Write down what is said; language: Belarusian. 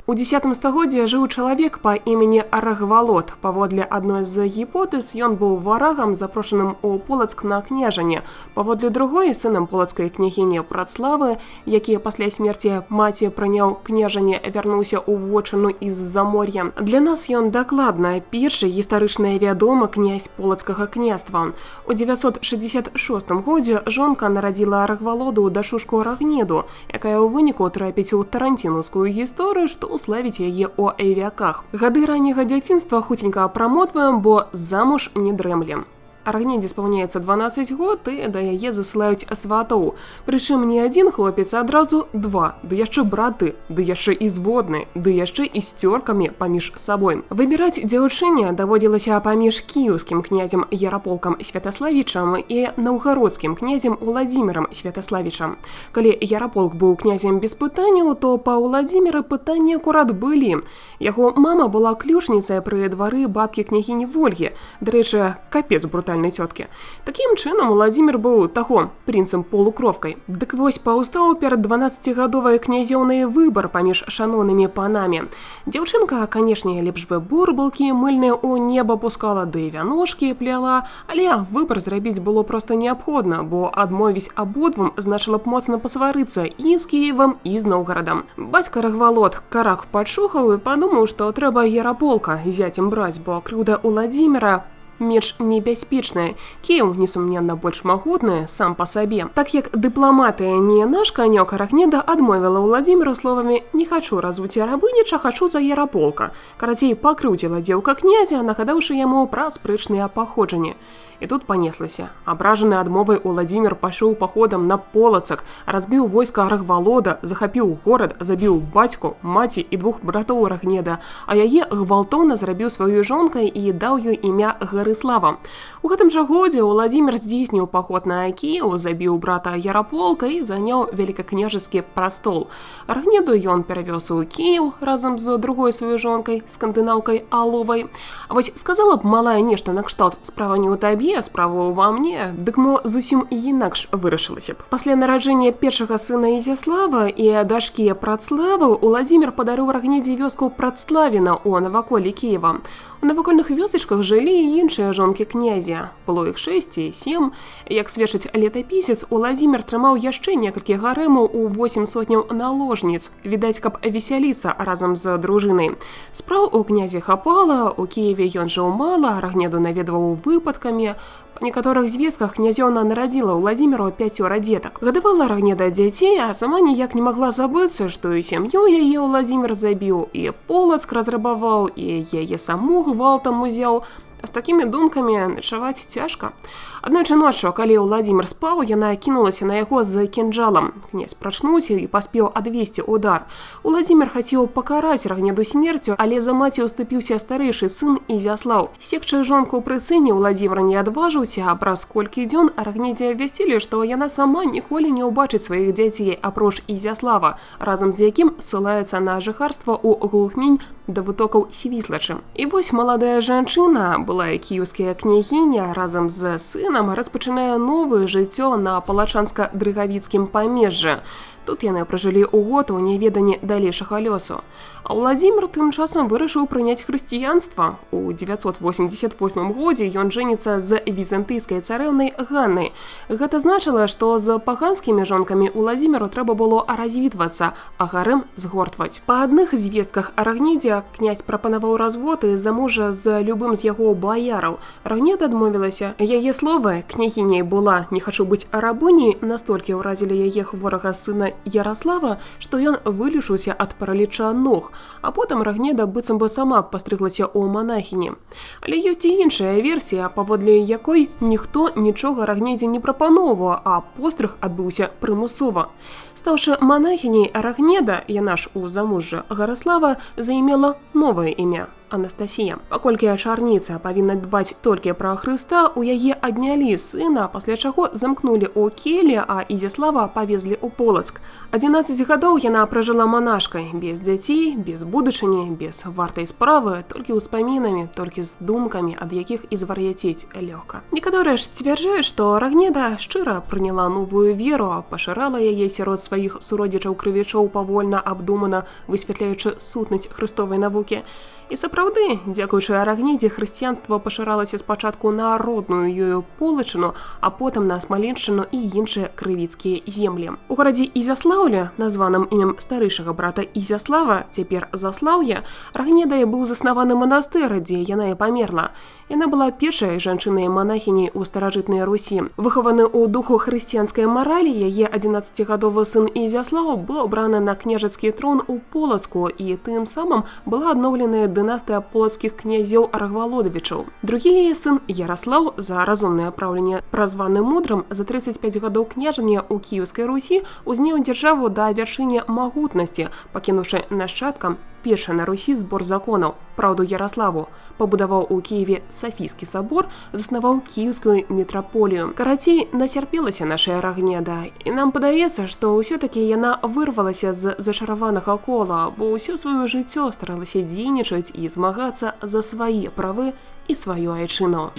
У X стагоддзі жыў чалавек па імені Рагвалод. Паводле адной з гіпотэз, ён быў варагам, запрошаным у Полацк на княжанне. Паводле другой, сынам полацкай княгіні Працлавы, які пасля смерці маці прыняў княжанне, вярнуўся ў вотчыну з-за моря. Для нас ён дакладна першы гістарычна вядомы князь полацкага княства. У 966 годзе жонка нарадзіла Рагвалоду дачушку Рагнеду, якая ў выніку трапіць у тарантінаўскую гісторыю, што славіць яе ў вяках. Гады ранняга дзяцінства хуценька прамотваем, бо замуж не дрэмлем. Рагнедзе спаўняецца 12 год, і да яе засылаюць сватоў. Прычым не адзін хлопец, а адразу два, ды яшчэ браты, ды яшчэ і зводны, ды яшчэ і з цёркамі паміж сабой. Выбіраць дзяўчыне даводзілася паміж кіеўскім князем Яраполкам Святаславічам і наўгародскім князем Уладзімірам Святаславічам. Калі Яраполк быў князем без пытанняў, то па Уладзіміры пытанні акурат былі. Яго мама была ключніцай пры двары бабкі княгіні Вольгі, дарэчы, капец брутальнай цёткі. Такім чынам Уладзімір быў таго прынцам-полукровкай. Дык вось паўстаў перад 12гадовай князёўнай выбар паміж шаноўнымі панамі. Дзяўчынка, канешне, лепш бы бурбалкі мыльныя ў неба пускала, ды вяношкі пляла, але выбар зрабіць было проста неабходна, бо адмовіць абодвум значыла б моцна пасварыцца і з Кіевам, і з Новгарадам. Бацька Рагвалод карак пачухаў і падумаў, што трэба Яраполка зяцем браць, бо крыўда Уладзіміра менш небяспечная. Кіеў, несумненна, больш магутны сам па сабе. Так як дыпламатыя не наш канёк, Рагнеда адмовіла Уладзіміру словамі «не хачу развуць рабыніча, хачу за Яраполка». Карацей, пакрыўдзіла дзеўка князя, нагадаўшы яму пра спрэчныя паходжанні. І тут панеслася. Абражаны адмовай Уладзімір пайшоў паходам на Полацак, разбіў войска Рагвалода, захапіў горад, забіў бацьку, маці і двух братоў Рагнеда, а яе гвалтоўна зрабіў сваёй жонкай і даў ёй імя Гарыслава. У гэтым жа годзе Уладзімір здзейсніў паход на Кіеў, забіў брата Яраполка і заняў вялікакняжацкі прастол. Рагнеду ён перавёз у Кіеў разам з другой сваёй жонкай, скандынаўкай Аловай. А вось сказала б малая нешта накшталт «справа не ў табе, справа ва мне», дык мо зусім інакш вырашылася б. Пасля нараджэння першага сына Ізяслава і дачкі Працлавы Уладзімір падарыў Рагнедзе вёску Працлавіна ў наваколлі Кіева. У навакольных вёсачках жылі і іншыя жонкі князя. Было іх 6 ці 7. Як сведчыць летапісец, Уладзімір трымаў яшчэ некалькі гарэмаў у 8 сотняў наложніц. Відаць, каб весяліцца разам з дружынай. Спраў у князя хапала, у Кіеве ён жыў мала, Рагнеду наведваў выпадкамі. Па некаторых звестках князёўна нарадзіла Уладзіміру 5 дзетак. Гадавала Рагнеда дзяцей, а сама ніяк не магла забыцца, што і сям'ю яе Уладзімір забіў, і Полацк разрабаваў, і яе саму гвалтам узяў. З такімі думкамі начаваць цяжка. Аднойчы ноччу, калі Уладзімір спаў, яна кінулася на яго з кінжалам. Князь прачнуўся і паспеў адвесці удар. Уладзімір хацеў пакараць Рагнеду смерцю, але за маці уступіўся старэйшы сын Ізяслаў. Секчы жонку пры сыне Уладзімір не адважыўся, а праз колькі дзён Рагнедзе вясцілі, што яна сама ніколі не ўбачыць сваіх дзяцей апроч Ізяслава, разам з якім ссылаецца на жыхарства ў глухмінь да вытокаў Свіслачы. І вось маладая жанчына, былая кіеўская княгіня, разам з сынам распачынае новае жыццё на палачанска-дрыгавіцкім памежжы. Тут яны пражылі ў год у неведанні далейшага лёсу. А Уладзімір тым часам вырашыў прыняць хрысціянства. У 988 годзе ён жэніцца з візантыйскай царэўнай Ганнай. Гэта значыла, што з паганскімі жонкамі Уладзіміру трэба было развітвацца, а гарэм згортваць. Па адных звестках о Рагнедзе князь прапанаваў развод і замужжа з любым з яго баяраў. Рагнеда адмовілася. Яе словы «княгіняй была, не хачу быць рабыняй» настолькі ўразілі яе хворага сына Яраслава, што ён вылечыўся ад параліча ног, а потым Рагнеда быццам бы сама пастрыглася ў манахіні. Але ёсць і іншая версія, паводле якой ніхто нічога Рагнедзе не прапаноўваў, а пострыг адбыўся прымусова. Стаўшы манахіняй, Рагнеда, яна ж у замужжа Гарыслава, займела новае імя Анастасія. Паколькі чарніца павінна дбаць толькі пра Хрыста, у яе аднялі сына, пасля чаго замкнулі ў келлі, а Ізяслава павезлі ў Полацк. 11 гадоў яна пражыла манашкай, без дзяцей, без будучыні, без вартай справы, толькі ўспамінамі, толькі з думкамі, ад якіх і звар'яцець лёгка. Некаторыя ж сцвярджаюць, што Рагнеда шчыра прыняла новую веру, пашырала яе сярод сваіх суродзічаў-крывічоў павольна, абдумана, высвятляючы сутнасць хрыстовай навукі. І сапраўды, дзякуючы Рагнедзе, хрысціянства пашыралася спачатку на родную ёю Полачыну, а потым на Смаленшчыну і іншыя крывіцкія землі. У горадзе Ізяслаўле, названым імем старэйшага брата Ізяслава, цяпер Заслаўя, Рагнедае быў заснаваны манастыр, дзе яна і памерла. Яна была першай жанчынай-манахіняй у старажытнай Русі. Выхаваны ў духу хрысціянскай маралі, яе 11гадовы сын Ізяслаў быў абраны на княжацкі трон у Полацку, і тым самым была адноўленая дынастыя полацкіх князёў Рагвалодавічаў. Другі яе сын Яраслаў, за разумнае праўленне празваны мудрым, за 35 гадоў княжання ў Кіеўскай Русі узнеў дзяржаву да вяршыні магутнасці, пакінуўшы нашчадкам першы на Русі збор законаў, праўду Яраславу, пабудаваў у Кіеве Сафійскі сабор, заснаваў кіеўскую мітраполію. Карацей, нацярпелася нашая Рагнеда, і нам падаецца, што ўсё-такі яна вырвалася з зачараванага кола, бо ўсё сваё жыццё старалася дзейнічаць і змагацца за свае правы і сваю айчыну.